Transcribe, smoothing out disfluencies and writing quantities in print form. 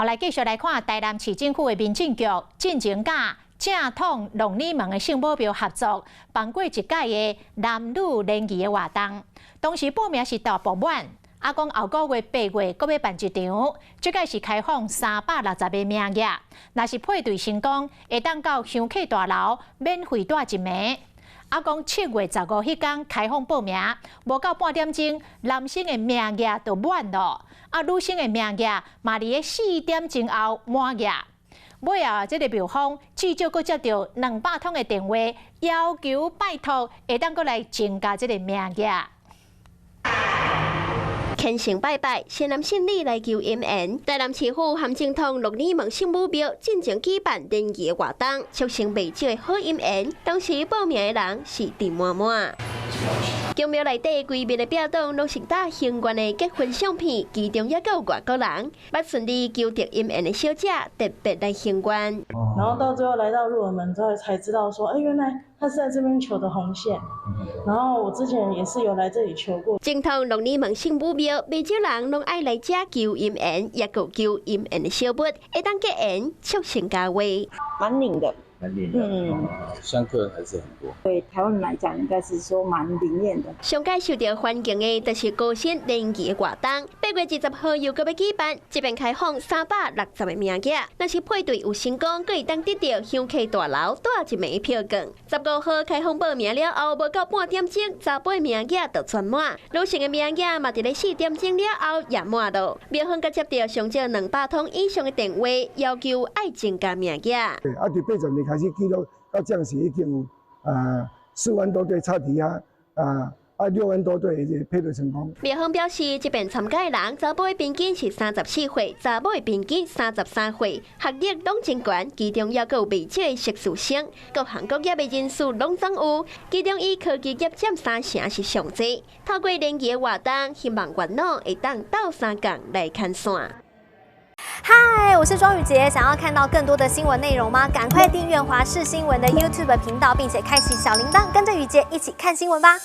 后来继续来看台南市政府的民政局进行甲正统龙里门的圣母庙合作办过一届的男女联谊的活动，当时报名是大爆满。啊，讲后个月8月阁要办一场，这届是开放360个名额，若是配对成功，会当到香客大楼免费带一暝。啊，讲7月15迄天开放报名，无到半点钟，男生的名额就满了，啊，女生的名额嘛伫4点钟后满额。尾后，这个庙方至少阁接到200通的电话，要求拜托会当阁来增加这个名额。虔诚拜拜，善男信女来求姻缘。台南市府含正统鹿耳门圣母庙进行举办联谊活动，促成未少的好姻缘。当时报名的人是订满满。宫庙内底规面的壁咚拢是打幸运的结婚相片，其中也有外国人捌顺利求得姻缘的小姐特别来行愿。然后到最后来到鹿耳门之后，才知道说，原来他是在这边求的红线。然后我之前也是有来这里求过。正统鹿耳门圣母庙，不少人拢爱来这求姻缘，也有求姻缘的小物，会当结缘促成家话。蛮灵的。香客人还是很多。对台湾人来讲，应该是说蛮灵验的。上届受到欢迎的，就是高新联谊的活动。8月20号又搁要举办，这边开放360个名额，若是配对有成功，可以当得到香客大楼带一暝票券。15号开放报名了后，无到半点钟，查甫名额就全满，女性的名额嘛，伫咧4点钟了后也满了。庙方甲接到上少200通以上的电话，要求爱增加名额。伫80年开始记录到这样时已经有4万多对插题6万多对配对成功。庙方表示，这边参加的人，查甫的平均是34岁，查某的平均33岁，学历拢真悬，其中也有未少的硕士生，各行各业的人士拢总有，其中以科技业占3成是上济。透过联谊的活动，希望元老会当斗3共来看线。嗨，我是庄宇杰，想要看到更多的新闻内容吗？赶快订阅华视新闻的 YouTube 频道，并且开启小铃铛，跟着宇杰一起看新闻吧。